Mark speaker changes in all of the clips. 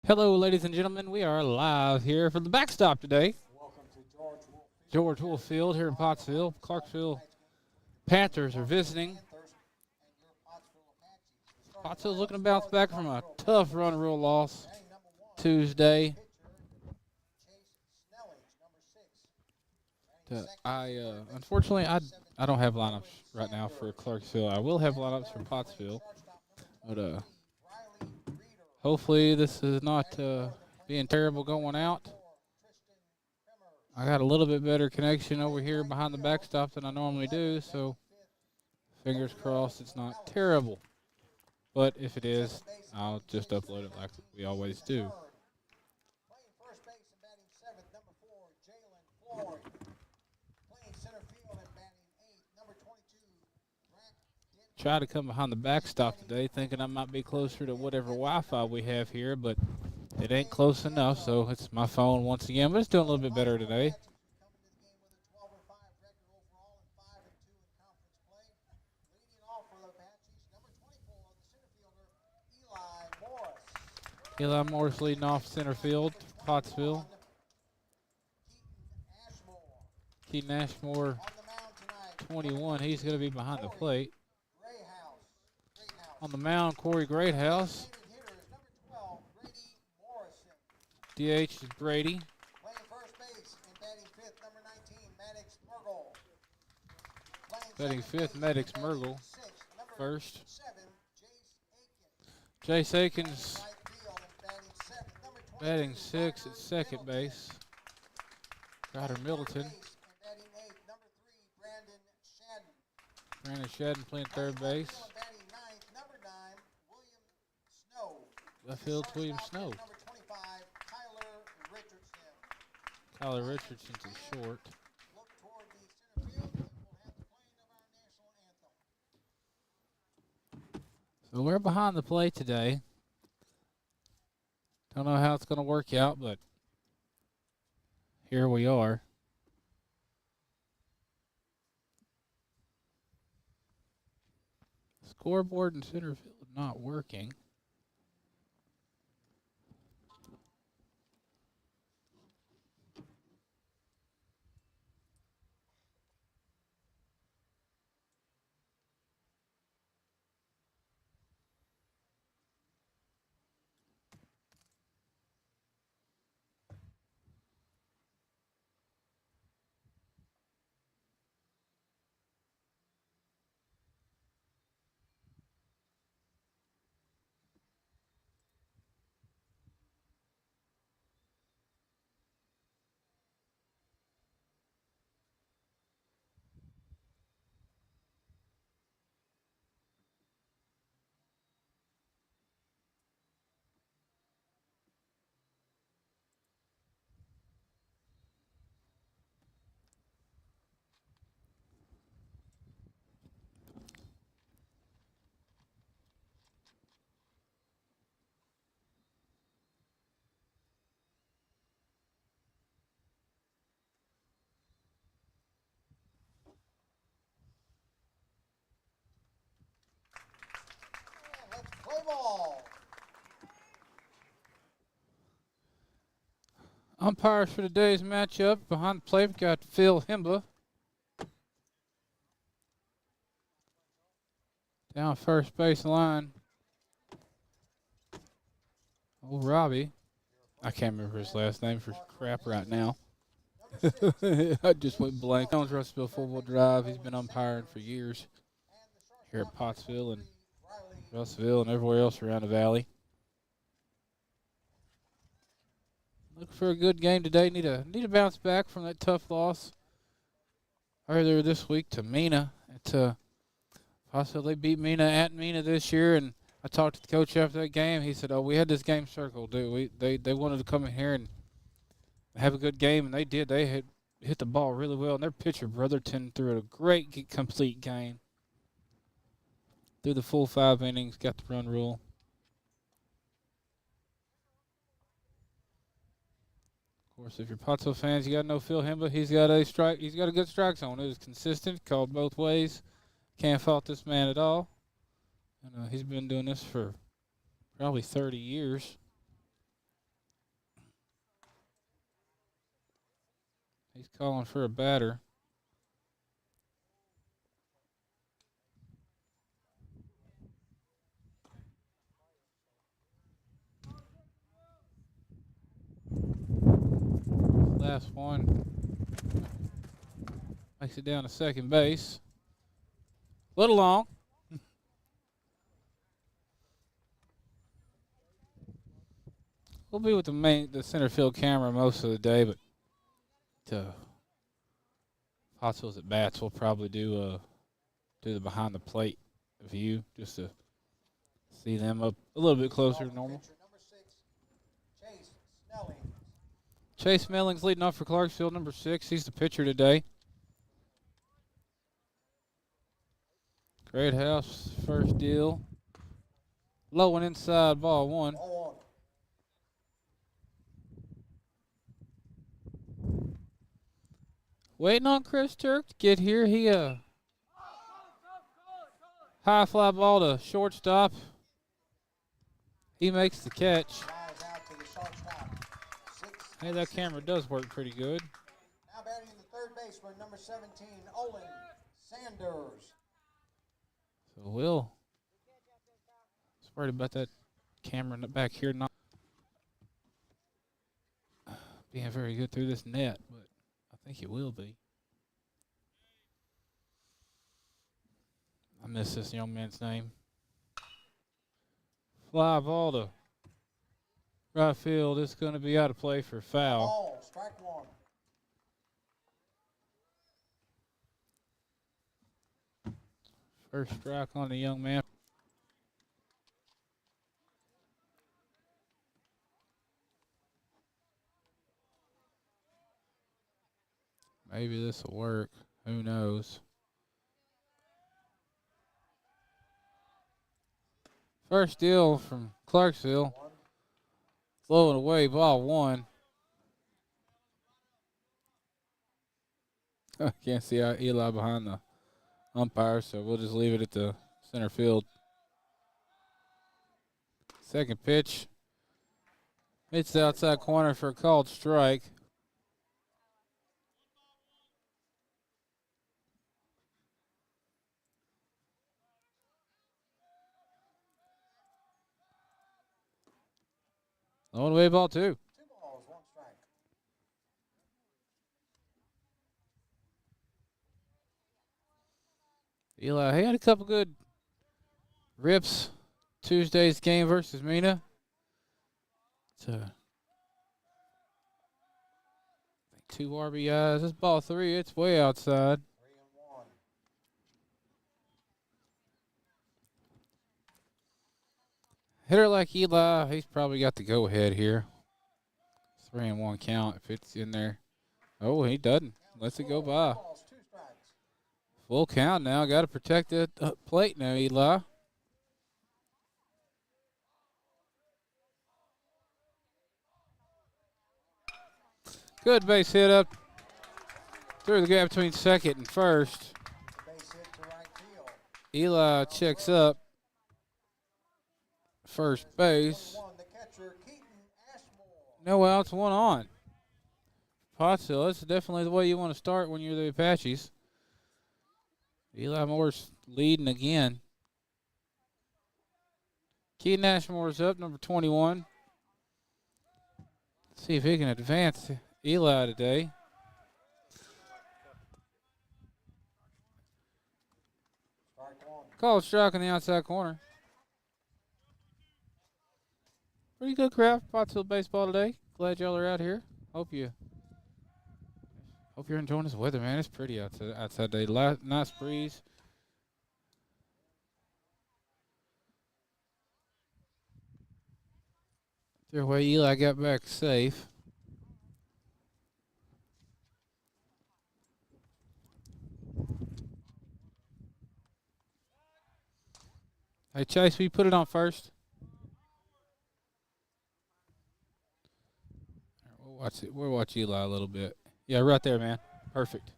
Speaker 1: Hello, ladies and gentlemen. We are live here for the backstop today. George Wolf Field here in Pottsville. Clarksville Panthers are visiting. Pottsville's looking to bounce back from a tough run rule loss Tuesday. Unfortunately, I don't have lineups right now for Clarksville. I will have lineups for Pottsville, but hopefully this is not being terrible going out. I got a little bit better connection over here behind the backstop than I normally do, so fingers crossed it's not terrible. But if it is, I'll just upload it like we always do. Try to come behind the backstop today, thinking I might be closer to whatever Wi-Fi we have here, but it ain't close enough, so it's my phone once again. But it's doing a little bit better today. Eli Morris leading off center field, Pottsville. Keaton Ashmore, 21. He's going to be behind the plate. On the mound, Corey Greathouse. DH is Brady. Batting fifth, Maddox Mergel. First. Jace Akins batting sixth at second base. Ryder Middleton. Brandon Shadden playing third base. Left field, William Snow. Kyler Richardson to short. So we're behind the plate today. Don't know how it's going to work out, but here we are. Scoreboard in center field not working. Umpires for today's matchup. Behind the plate, we've got Phil Himba. Down first base line. Oh, Robbie. I can't remember his last name for crap right now. I just went blank. Owns Russellville four-wheel drive. He's been umpiring for years here at Pottsville and Russellville and everywhere else around the valley. Looking for a good game today. Need a bounce back from that tough loss earlier this week to Mena. At Pottsville, they beat Mena at Mena this year, and I talked to the coach after that game. He said, "Oh, we had this game circled, dude. They wanted to come in here and have a good game, and they did. They hit the ball really well, and their pitcher Brotherton threw a great complete game. Threw the full 5 innings, got the run rule." Of course, if you're Pottsville fans, you got to know Phil Himba. He's got a good strike zone. It was consistent, called both ways. Can't fault this man at all. And he's been doing this for probably 30 years. He's calling for a batter. Last one. Makes it down to second base. Little long. We'll be with the center field camera most of the day, but Pottsville's at bats, we'll probably do the behind the plate view just to see them up a little bit closer to normal. Chase Melling's leading off for Clarksville, number 6. He's the pitcher today. Great house, first deal. Low and inside, ball 1. Waiting on Chris Turk to get here. He high fly ball to shortstop. He makes the catch. Hey, that camera does work pretty good.
Speaker 2: Now batting the third baseman, number 17, Olin Sanders.
Speaker 1: So Will, I was worried about that camera in the back here not being very good through this net, but I think it will be. I miss this young man's name. Fly ball to right field. It's going to be out of play for foul.
Speaker 2: Ball, strike 1.
Speaker 1: First strike on the young man. Maybe this will work. Who knows? First deal from Clarksville. Low and away, ball 1. I can't see Eli behind the umpire, so we'll just leave it at the center field. Second pitch. It's the outside corner for a called strike. Low and away, ball 2.
Speaker 2: 2 balls, 1 strike.
Speaker 1: Eli, he had a couple good rips Tuesday's game versus Mena. It's 2 RBIs. This ball 3, it's way outside.
Speaker 2: 3-1.
Speaker 1: Hitter like Eli, he's probably got the go-ahead here. 3-1 count if it's in there. Oh, he doesn't. Lets it go by.
Speaker 2: 2 balls, 2 strikes.
Speaker 1: Full count now. Got to protect the plate now, Eli. Good base hit up through the gap between second and first.
Speaker 2: Base hit to right field.
Speaker 1: Eli checks up. First base.
Speaker 2: 1, the catcher, Keaton Ashmore.
Speaker 1: No outs, 1 on. Pottsville, that's definitely the way you want to start when you're the Apaches. Eli Moore's leading again. Keaton Ashmore's up, number 21. Let's see if he can advance Eli today.
Speaker 2: Strike 1.
Speaker 1: Called strike in the outside corner. Pretty good crowd for Pottsville baseball today. Glad y'all are out here. Hope you're enjoying this weather, man. It's pretty outside today. Nice breeze. Their way Eli got back safe. Hey, Chase, will you put it on first? We'll watch Eli a little bit. Yeah, right there, man. Perfect.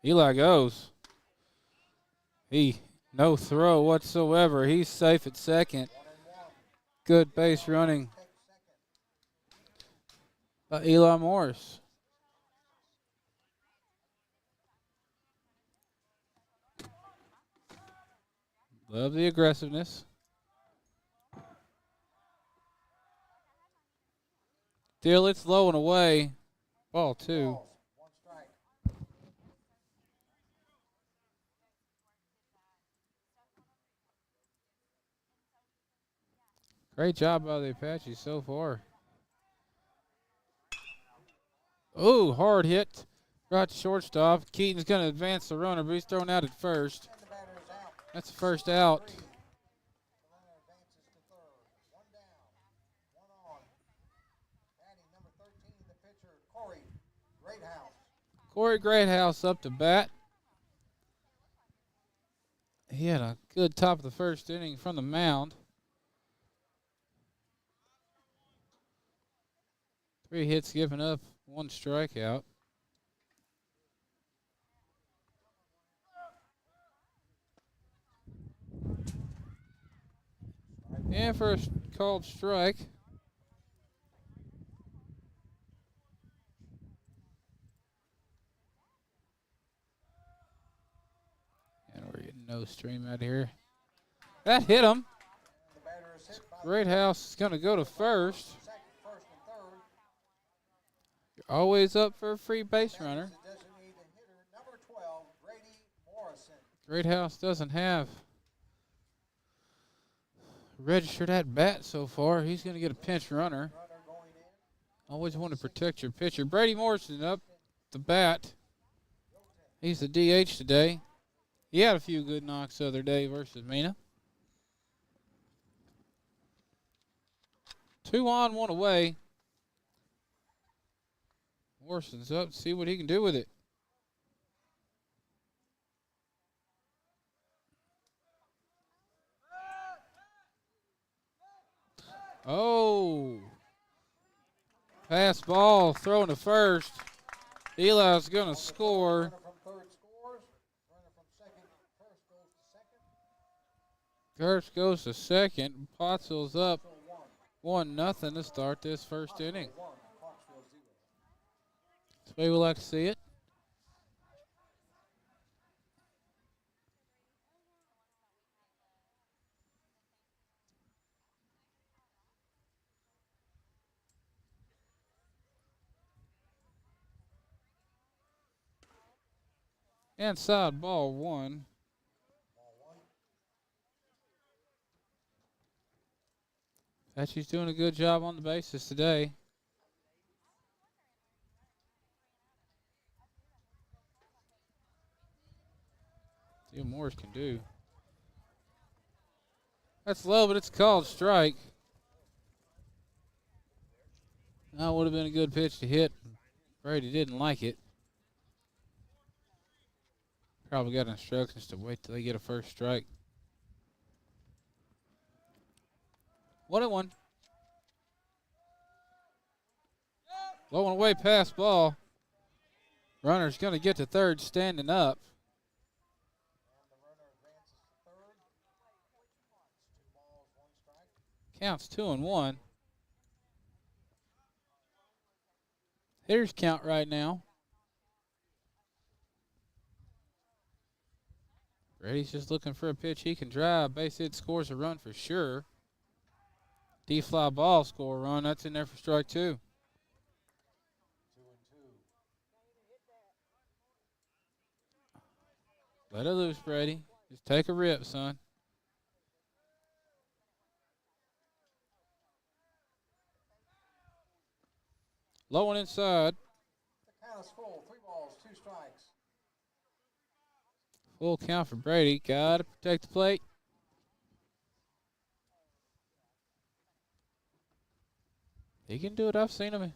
Speaker 1: Eli goes. No throw whatsoever. He's safe at second. Good base running by Eli Morris. Love the aggressiveness. Still, it's low and away. Ball 2.
Speaker 2: Balls, 1 strike.
Speaker 1: Great job by the Apaches so far. Oh, hard hit. Right to shortstop. Keaton's going to advance the runner, but he's thrown out at first.
Speaker 2: And the batter is out.
Speaker 1: That's the first out.
Speaker 2: 3. The runner advances to third. 1 down, 1 on. Batting number 13, the pitcher, Corey Greathouse.
Speaker 1: Corey Greathouse up to bat. He had a good top of the first inning from the mound. 3 hits given up, 1 strikeout. And for a called strike. And we're getting no stream out here. That hit him.
Speaker 2: The batter is hit by
Speaker 1: Greathouse is going to go to first.
Speaker 2: second, first, and third.
Speaker 1: You're always up for a free base runner.
Speaker 2: That is the designated hitter, number 12, Grady Morrison.
Speaker 1: Greathouse doesn't have registered at bat so far. He's going to get a pinch runner.
Speaker 2: Runner going in.
Speaker 1: Always want to protect your pitcher. Brady Morrison up the bat. He's the DH today. He had a few good knocks the other day versus Mena. 2 on, 1 away. Morrison's up. See what he can do with it. Oh. Pass ball, throwing to first. Eli's going to score.
Speaker 2: Runner from third scores. Runner from second, first goes to second.
Speaker 1: Gertz goes to second. Pottsville's up
Speaker 2: So
Speaker 1: 1-0 to start this first inning.
Speaker 2: 1, Clarksville 0.
Speaker 1: That's the way we like to see it. Inside ball 1. Patchy's doing a good job on the bases today. See what Morris can do. That's low, but it's called strike. That would have been a good pitch to hit. Brady didn't like it. Probably got instructions to wait till they get a first strike. 1-1. Low and away pass ball. Runner's going to get to third standing up.
Speaker 2: And the runner advances to third. It's 2 balls, 1 strike.
Speaker 1: Counts 2-1. Hitters count right now. Brady's just looking for a pitch he can drive. Base hit scores a run for sure. D-fly ball score a run. That's in there for strike 2.
Speaker 2: 2 and 2.
Speaker 1: Let it loose, Brady. Just take a rip, son. Low and inside.
Speaker 2: The count is full. 3 balls, 2 strikes.
Speaker 1: Full count for Brady. Got to protect the plate. He can do it. I've seen him.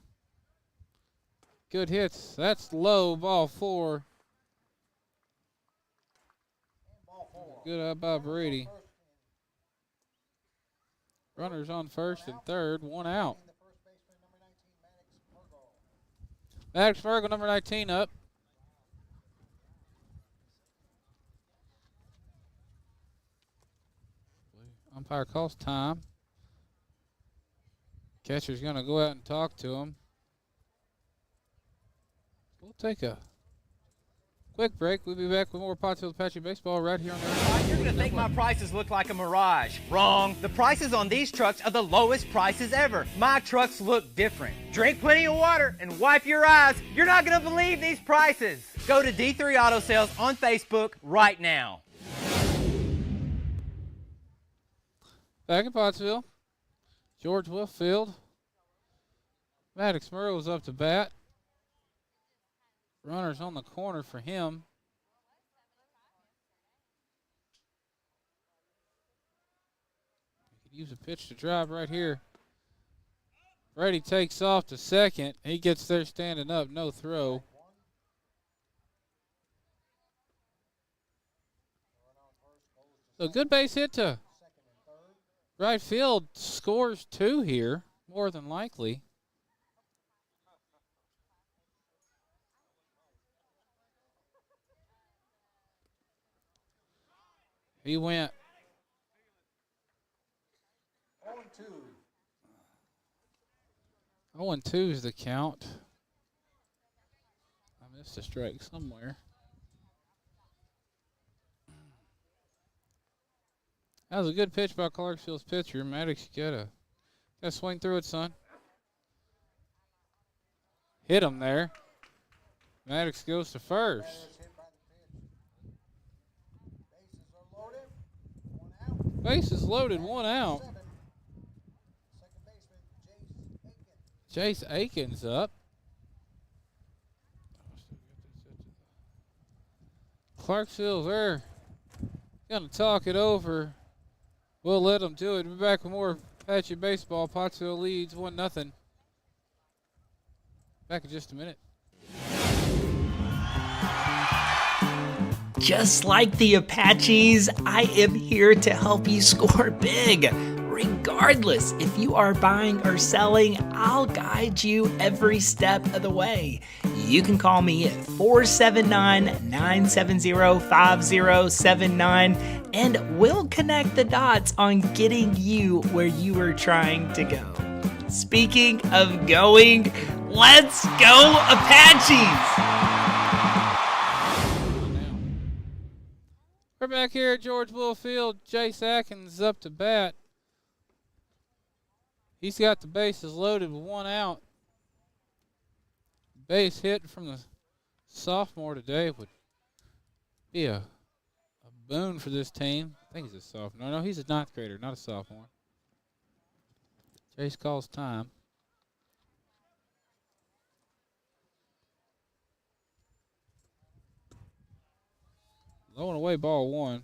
Speaker 1: Good hits. That's low. Ball 4.
Speaker 2: And ball 4.
Speaker 1: Good out by Brady. Runners on first and third. 1 out.
Speaker 2: The first baseman, number 19, Maddox Virgo.
Speaker 1: Maddox Virgo, number 19, up. Umpire calls time. Catcher's going to go out and talk to him. We'll take a quick break. We'll be back with more Pottsville Apache baseball right here on the
Speaker 3: You're going to think my prices look like a mirage. Wrong. The prices on these trucks are the lowest prices ever. My trucks look different. Drink plenty of water and wipe your eyes. You're not going to believe these prices. Go to D3 Auto Sales on Facebook right now.
Speaker 1: Back in Pottsville, George Wilfield. Maddox Murrow's up to bat. Runners on the corner for him. He could use a pitch to drive right here. Brady takes off to second. He gets there standing up, no throw. So good base hit to right field. Scores 2 here, more than likely. He went
Speaker 2: 0-2.
Speaker 1: 0-2 is the count. I missed a strike somewhere. That was a good pitch by Clarksville's pitcher. Maddox, you gotta swing through it, son. Hit him there. Maddox goes to first. Bases loaded, 1 out. Jace Aikens up. Clarksville's there. Gonna talk it over. We'll let them do it. We'll be back with more Apache baseball. Pottsville leads 1-0. Back in just a minute.
Speaker 4: Just like the Apaches, I am here to help you score big. Regardless if you are buying or selling, I'll guide you every step of the way. You can call me at 479-970-5079 and we'll connect the dots on getting you where you are trying to go. Speaking of going, let's go Apaches!
Speaker 1: We're back here at George Wilfield. Jace Atkins up to bat. He's got the bases loaded with 1 out. Base hit from the sophomore today would be a boon for this team. I think he's a sophomore. No, he's a 9th grader, not a sophomore. Jace calls time. Low and away, ball 1.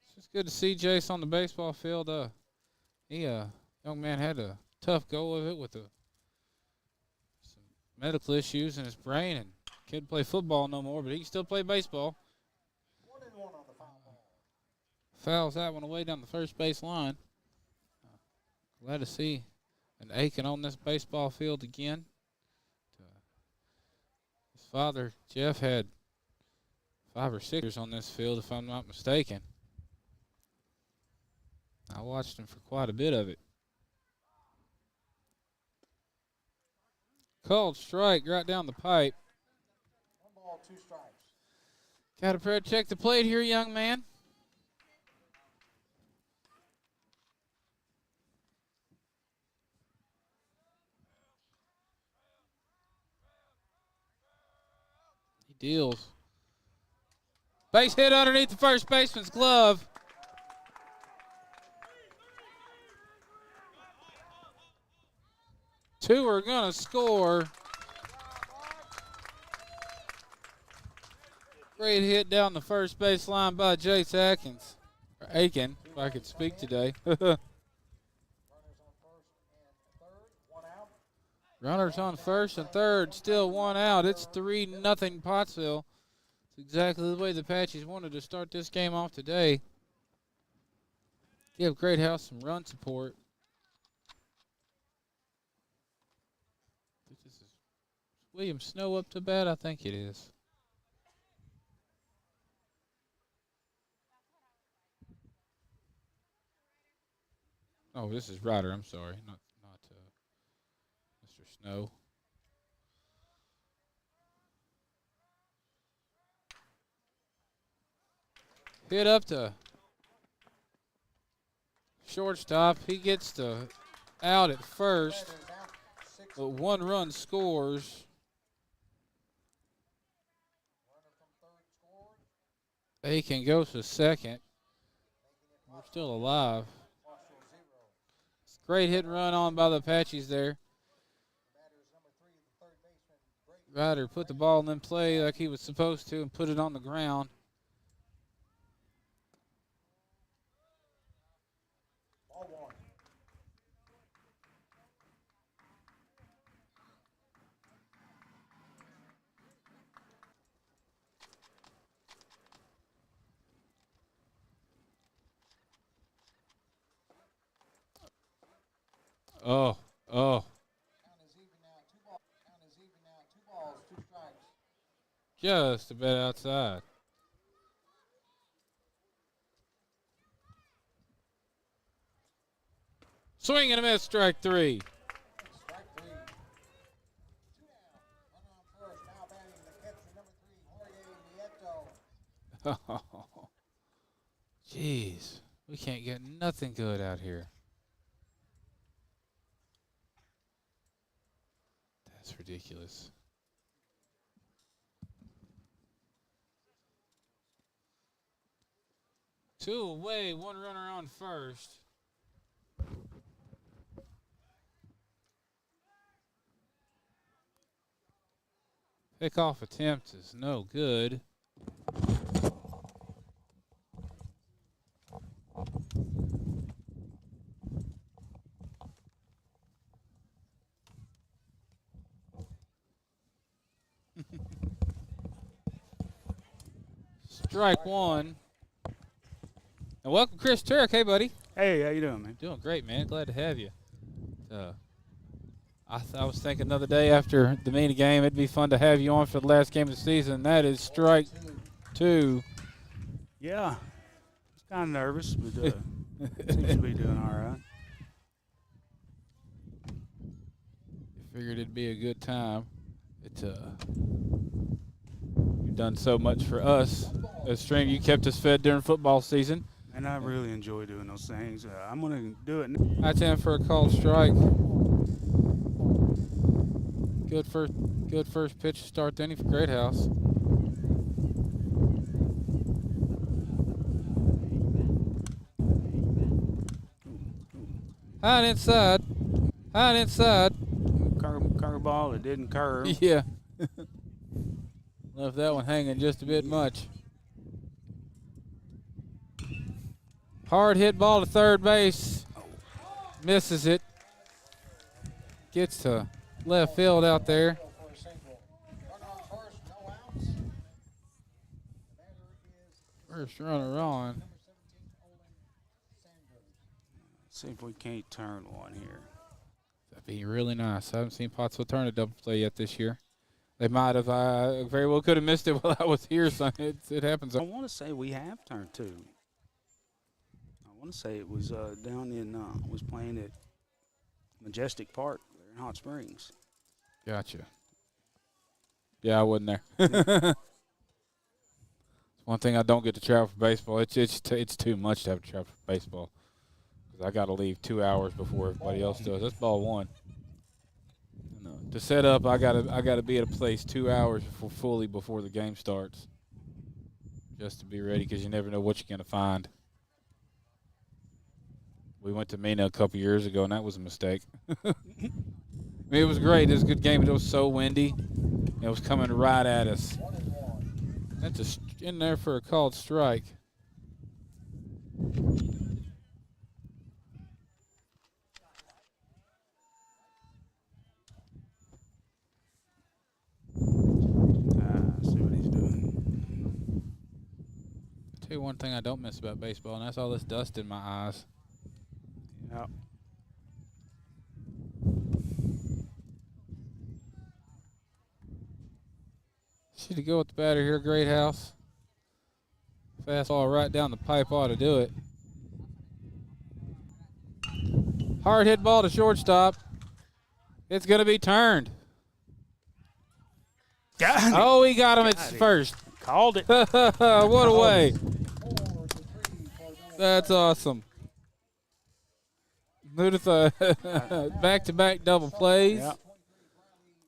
Speaker 1: It's just good to see Jace on the baseball field. Young man had a tough go of it with some medical issues in his brain and can't play football no more, but he can still play baseball.
Speaker 2: 1-1 on the foul ball.
Speaker 1: Fouls that one away down the first base line. Glad to see an Aiken on this baseball field again. His father, Jeff, had 5 or 6 years on this field, if I'm not mistaken. I watched him for quite a bit of it. Called strike right down the pipe.
Speaker 2: 1 ball, 2 strikes.
Speaker 1: Got to check the plate here, young man. He deals. Base hit underneath the first baseman's glove. Two are going to score. Great hit down the first base line by Jace Atkins. Or Aiken, if I could speak today. Runners on first and third, still 1 out. It's 3-0 Pottsville. It's exactly the way the Apaches wanted to start this game off today. Give Great House some run support. This is William Snow up to bat? I think it is. Oh, this is Ryder. I'm sorry, not Mr. Snow. Hit up to shortstop. He gets the out at first,
Speaker 2: That is out. 6
Speaker 1: but 1 run scores.
Speaker 2: runner from third scores.
Speaker 1: He can go to second.
Speaker 2: Making it
Speaker 1: We're still alive.
Speaker 2: partial 0.
Speaker 1: Great hit and run on by the Apaches there.
Speaker 2: Batter is number 3, the third baseman. Great.
Speaker 1: Ryder put the ball in play like he was supposed to and put it on the ground.
Speaker 2: Ball 1.
Speaker 1: Oh.
Speaker 2: Count is even now. 2 balls. Count is even now. 2 balls, 2 strikes.
Speaker 1: Just a bit outside. Swing and a miss, strike 3.
Speaker 2: Strike 3. 2 down. Runner on first. Now batting the catcher, number 3, Jorge Nieto.
Speaker 1: Jeez. We can't get nothing good out here. That's ridiculous. Two away, 1 runner on first. Pickoff attempt is no good. Strike 1. And welcome, Chris Turek. Hey, buddy.
Speaker 5: Hey, how you doing, man?
Speaker 1: Doing great, man. Glad to have you. I was thinking the other day after the Mena game, it'd be fun to have you on for the last game of the season. That is strike 2.
Speaker 5: Yeah, I was kind of nervous, but seems to be doing all right.
Speaker 1: Figured it'd be a good time. You've done so much for us. Stream, you kept us fed during football season.
Speaker 5: And I really enjoy doing those things. I'm going to do it.
Speaker 1: High 10 for a called strike. Good first pitch to start the inning for Great House. High and inside. High and inside.
Speaker 5: Curveball that didn't curve.
Speaker 1: Yeah. Left that one hanging just a bit much. Hard hit ball to third base. Misses it. Gets to left field out there.
Speaker 2: For a single. Runner on first, no outs. Batter is
Speaker 1: First runner on.
Speaker 2: number 17, Olin Sanders.
Speaker 5: See if we can't turn one here.
Speaker 1: That'd be really nice. I haven't seen Pottsville turn a double play yet this year. They might have. I very well could have missed it while I was here. So it happens.
Speaker 5: I want to say we have turned two. I want to say it was down in, was playing at Majestic Park there in Hot Springs.
Speaker 1: Gotcha. Yeah, I wasn't there. It's one thing I don't get to travel for baseball. It's too much to have to travel for baseball because I got to leave 2 hours before everybody else does. That's ball one. To set up, I gotta be at a place 2 hours before the game starts, just to be ready because you never know what you're gonna find. We went to Mena a couple years ago, and that was a mistake. I mean, it was great. It was a good game, but it was so windy. It was coming right at us.
Speaker 2: 1-1.
Speaker 1: That's in there for a called strike.
Speaker 5: See what he's doing.
Speaker 1: I'll tell you one thing I don't miss about baseball, and that's all this dust in my eyes.
Speaker 5: Yep.
Speaker 1: Should have go with the batter here, Great House. Fastball right down the pipe ought to do it. Hard hit ball to shortstop. It's going to be turned.
Speaker 5: Got it.
Speaker 1: Oh, he got him at
Speaker 5: Got it.
Speaker 1: first.
Speaker 5: Called it.
Speaker 1: What a way. That's awesome. Back-to-back double plays.
Speaker 5: Yeah.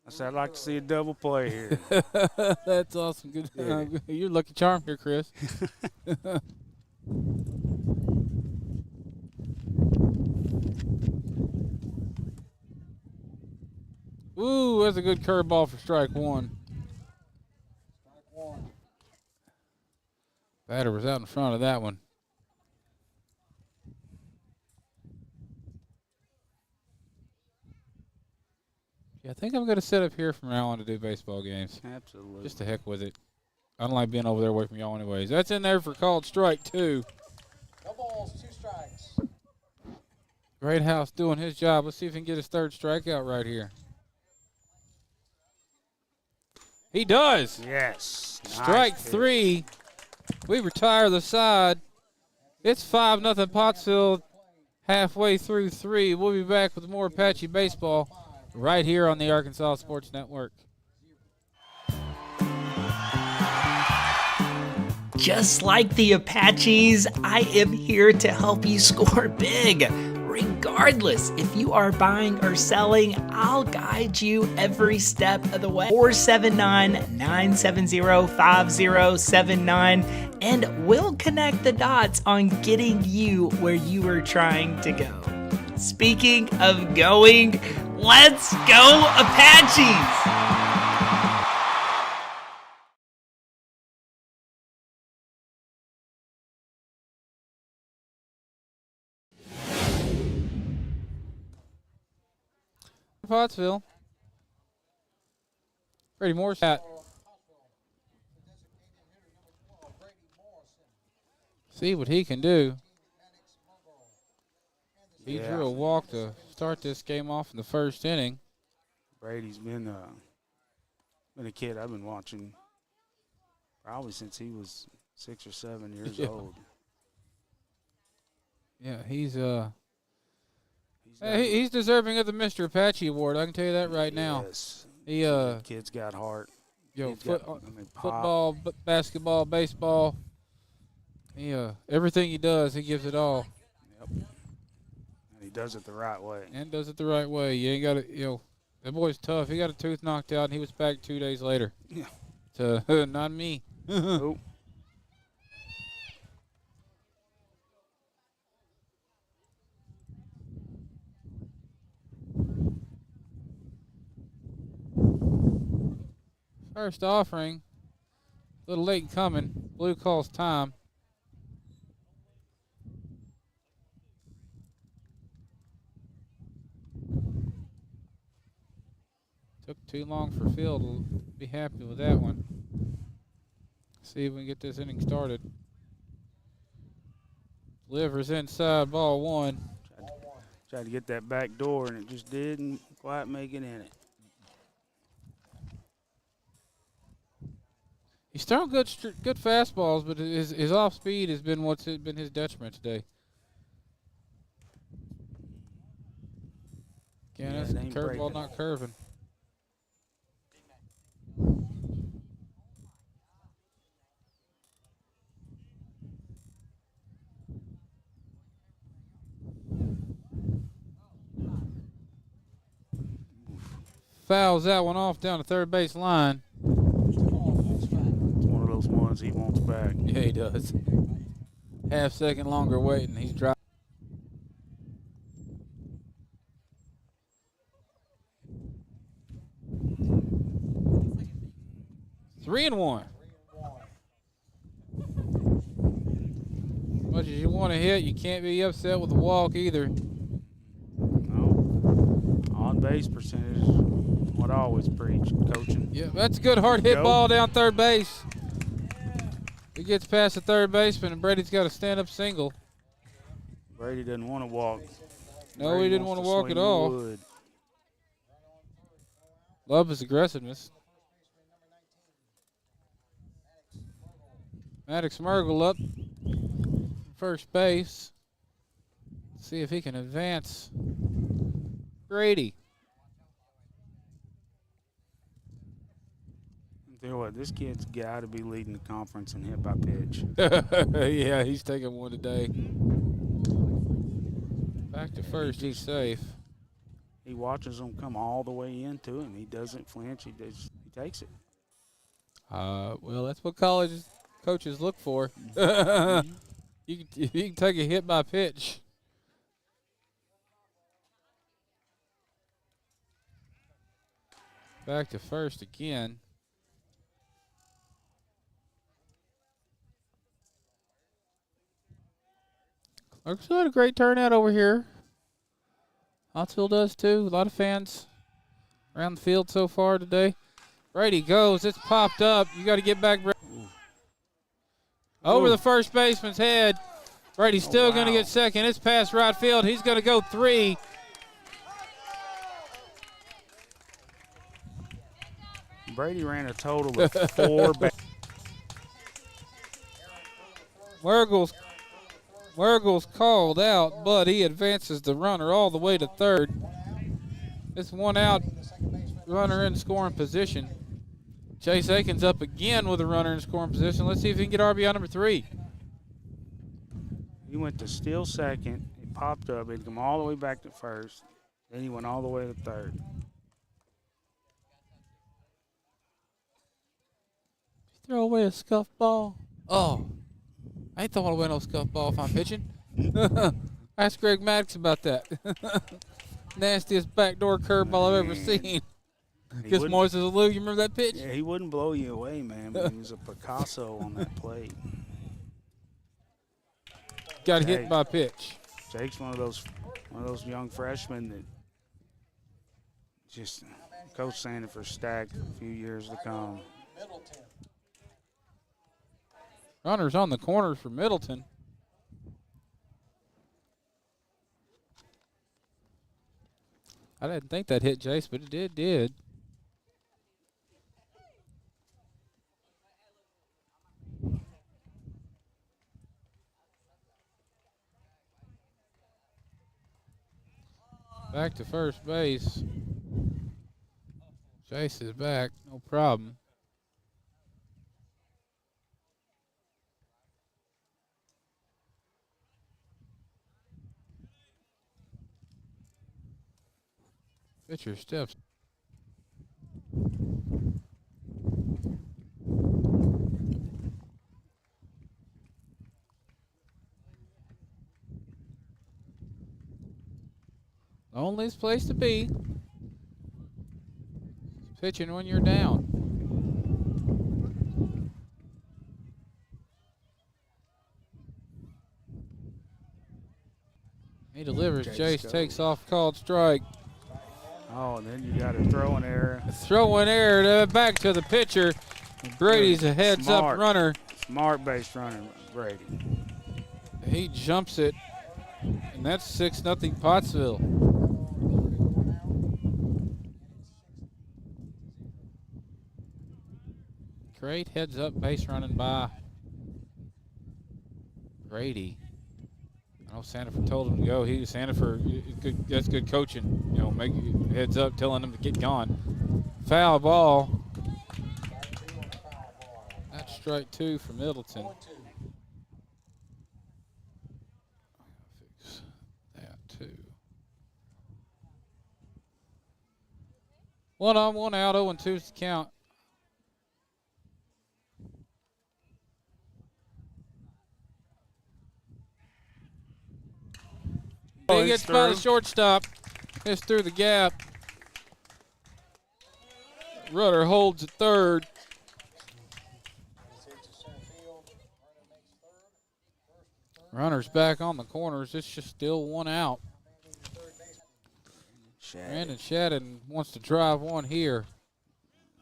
Speaker 5: I said I'd like to see a double play here.
Speaker 1: That's awesome. Good.
Speaker 5: Yeah.
Speaker 1: You're lucky charm here, Chris. Ooh, that's a good curveball for strike one.
Speaker 2: Strike one.
Speaker 1: Batter was out in front of that one. Yeah, I think I'm going to sit up here from now on to do baseball games.
Speaker 5: Absolutely.
Speaker 1: Just to heck with it. I don't like being over there away from y'all anyways. That's in there for called strike two.
Speaker 2: No balls, 2 strikes.
Speaker 1: Great House doing his job. Let's see if he can get his third strikeout right here. He does.
Speaker 5: Yes.
Speaker 1: Strike
Speaker 5: Nice pitch.
Speaker 1: three. We retire the side. It's 5-0 Pottsville halfway through 3. We'll be back with more Apache baseball right here on the Arkansas Sports Network.
Speaker 4: Just like the Apaches, I am here to help you score big. Regardless if you are buying or selling, I'll guide you every step of the way. 479-970-5079, and we'll connect the dots on getting you where you are trying to go. Speaking of going, let's go Apaches!
Speaker 1: Pottsville. Freddie Moore's hat. See what he can do. He
Speaker 5: Yeah.
Speaker 1: drew a walk to start this game off in the first inning.
Speaker 5: Brady's been a kid I've been watching probably since he was 6 or 7 years
Speaker 1: Yeah.
Speaker 5: old.
Speaker 1: Yeah, he's
Speaker 5: He's
Speaker 1: he's deserving of the Mr. Apache Award. I can tell you that right now.
Speaker 5: Yes.
Speaker 1: He
Speaker 5: Kid's got heart.
Speaker 1: yo,
Speaker 5: Kid's got, pop.
Speaker 1: football, basketball, baseball. He everything he does, he gives it all.
Speaker 5: Yep. And he does it the right way.
Speaker 1: And does it the right way. You ain't got to, that boy's tough. He got a tooth knocked out, and he was back 2 days later.
Speaker 5: Yeah.
Speaker 1: To not me.
Speaker 5: Nope.
Speaker 1: First offering, a little late coming. Blue calls time. Took too long for Phil to be happy with that one. See if we can get this inning started. Livers inside, ball one.
Speaker 5: Tried to get that back door, and it just didn't quite make it in it.
Speaker 1: He's thrown good fastballs, but his off speed has been what's been his detriment today. Again,
Speaker 5: Yeah,
Speaker 1: that's
Speaker 5: it ain't
Speaker 1: curveball
Speaker 5: breaking.
Speaker 1: not curving. Fouls that one off down the third base line.
Speaker 5: It's one of those ones he wants back.
Speaker 1: Yeah, he does. Half second longer waiting. He's dropped. Three and one. As much as you want to hit, you can't be upset with the walk either.
Speaker 5: No. On base percentage is what I always preach, coaching.
Speaker 1: Yeah, that's a good hard hit
Speaker 5: Go.
Speaker 1: ball down third base. He gets past the third baseman, and Brady's got a stand-up single.
Speaker 5: Brady doesn't want to walk.
Speaker 1: No,
Speaker 5: Brady
Speaker 1: he didn't
Speaker 5: wants
Speaker 1: want to walk
Speaker 5: swing
Speaker 1: at
Speaker 5: the
Speaker 1: all.
Speaker 5: wood.
Speaker 1: Love his aggressiveness. Maddox Mergel up first base. See if he can advance. Brady.
Speaker 5: Tell you what, this kid's got to be leading the conference in hit by pitch.
Speaker 1: Yeah, he's taking one today. Back to
Speaker 5: And
Speaker 1: first, he's safe.
Speaker 5: He watches them come all the way into him. He doesn't flinch. He takes it.
Speaker 1: Well, that's what college coaches look for.
Speaker 5: Mhm.
Speaker 1: You can take a hit by pitch. Back to first again. Clarksville had a great turnout over here. Huntsville does too. A lot of fans around the field so far today. Brady goes. It's popped up. You got to get back. Over
Speaker 5: Ooh.
Speaker 1: the first baseman's head. Brady's still going to
Speaker 5: wow.
Speaker 1: get second. It's past right field. He's going to go 3.
Speaker 5: Brady ran a total of 4
Speaker 1: Wergel's called out, but he advances the runner all the way to third. It's 1 out, runner in scoring position. Chase Aikens up again with a runner in scoring position. Let's see if he can get RBI number 3.
Speaker 5: He went to steal second. He popped up. He'd come all the way back to first. Then he went all the way to third.
Speaker 1: Throw away a scuff ball. Oh, I ain't throwing away no scuff ball if I'm pitching. Ask Greg Maddox about that. Nastiest backdoor curveball I've ever seen.
Speaker 5: He
Speaker 1: Gets
Speaker 5: wouldn't-
Speaker 1: Moises Alou. You remember that pitch?
Speaker 5: Yeah, he wouldn't blow you away, man. But he was a Picasso on that plate.
Speaker 1: Got
Speaker 5: Hey.
Speaker 1: hit by pitch.
Speaker 5: Jake's one of those young freshmen that just Coach Sandifer stacked a few years to come.
Speaker 2: Middleton.
Speaker 1: Runners on the corners for Middleton. I didn't think that hit Jace, but it did. Back to first base. Jace is back, no problem. Pitcher steps. Loneliest place to be. Pitching when you're down. He delivers.
Speaker 5: Jace
Speaker 1: Jace takes
Speaker 5: goes.
Speaker 1: off, called strike.
Speaker 5: Oh, and then you got a throwing error.
Speaker 1: Throwing error back to the pitcher. Brady's a heads up
Speaker 5: Smart.
Speaker 1: runner.
Speaker 5: Smart base runner, Brady.
Speaker 1: He jumps it, and that's 6-0 Pottsville. Great heads up base running by Brady. I know Sandifer told him to go. That's good coaching. You know, make heads up, telling him to get gone. Foul ball. That's strike 2 for Middleton. Fix that too. 1 on, 1 out, 0-2 is the count. Big hits by the shortstop. It's through the gap. Runner holds at third. Runner's back on the corners. It's just still 1 out. Brandon Shadden wants to drive one here.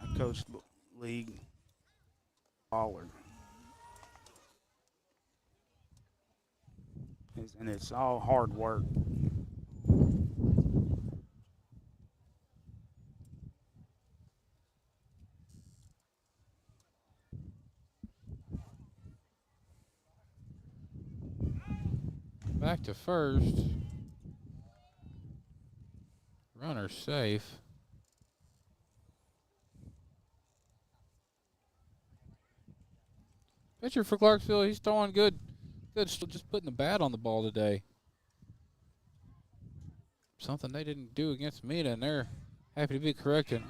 Speaker 5: I coached league baller. And it's all hard work.
Speaker 1: Back to first. Runner safe. Pitcher for Clarksville, he's throwing good. Good, just putting the bat on the ball today. Something they didn't do against Mena, and they're happy to be corrected.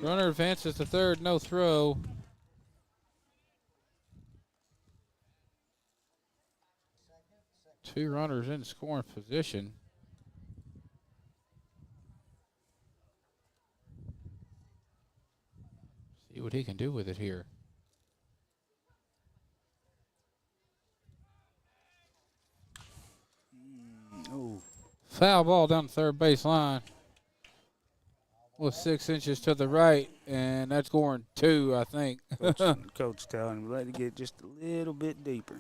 Speaker 1: Runner advances to third, no throw. Two runners in scoring position. See what he can do with it here.
Speaker 5: Oh,
Speaker 1: Foul ball down the third base line. With 6 inches to the right, and that's going 2, I think.
Speaker 5: coach telling him let it get just a little bit deeper.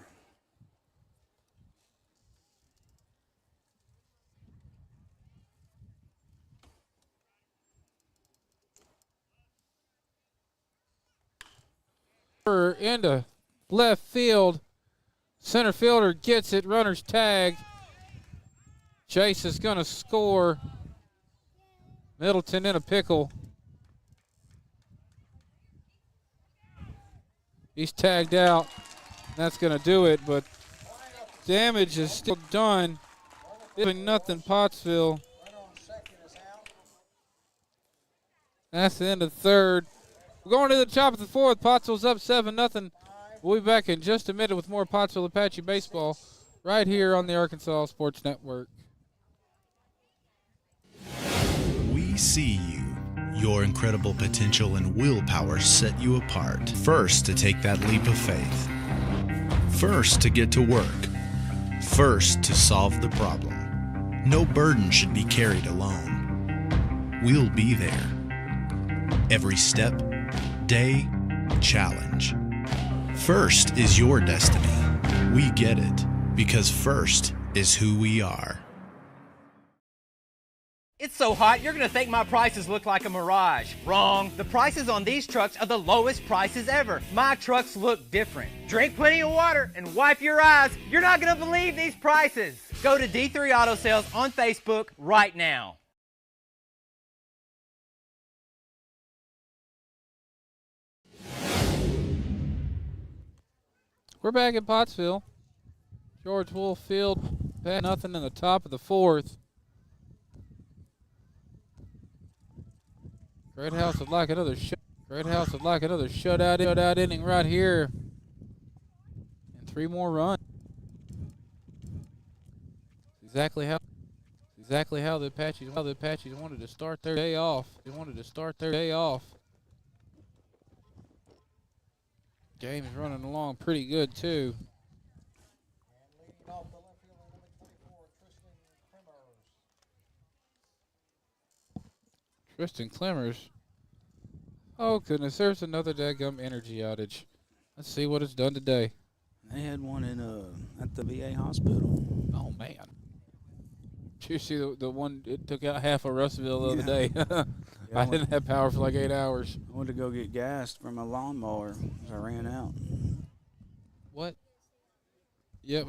Speaker 1: Into left field. Center fielder gets it. Runner's tagged. Chase is going to score. Middleton in a pickle. He's tagged out. That's going to do it, but damage is still done. Doing nothing, Pottsville. That's the end of third. We're going to the top of the fourth. Pottsville's up 7-0. We'll be back in just a minute with more Pottsville Apache baseball right here on the Arkansas Sports Network.
Speaker 6: We see you. Your incredible potential and willpower set you apart. First to take that leap of faith. First to get to work. First to solve the problem. No burden should be carried alone. We'll be there. Every step, day, challenge. First is your destiny. We get it because first is who we are.
Speaker 3: It's so hot, you're going to think my prices look like a mirage. Wrong. The prices on these trucks are the lowest prices ever. My trucks look different. Drink plenty of water and wipe your eyes. You're not going to believe these prices. Go to D3 Auto Sales on Facebook right now.
Speaker 1: We're back at Pottsville. George Wolf Field, nothing in the top of the fourth. Great House would like another shutout inning right here, and 3 more runs. Exactly how the Apaches wanted to start their day off. Game is running along pretty good too.
Speaker 2: And leading off the left fielder, number 24,
Speaker 1: Tristan Clemmers. Oh goodness, there's another daggum energy outage. Let's see what it's done today.
Speaker 5: They had one in at the VA hospital.
Speaker 1: Oh man. Did you see the one it took out half of Russellville the other day?
Speaker 5: Yeah,
Speaker 1: I didn't have power for like 8 hours.
Speaker 5: I went to go get gas from my lawnmower as I ran out.
Speaker 1: What? Yeah, we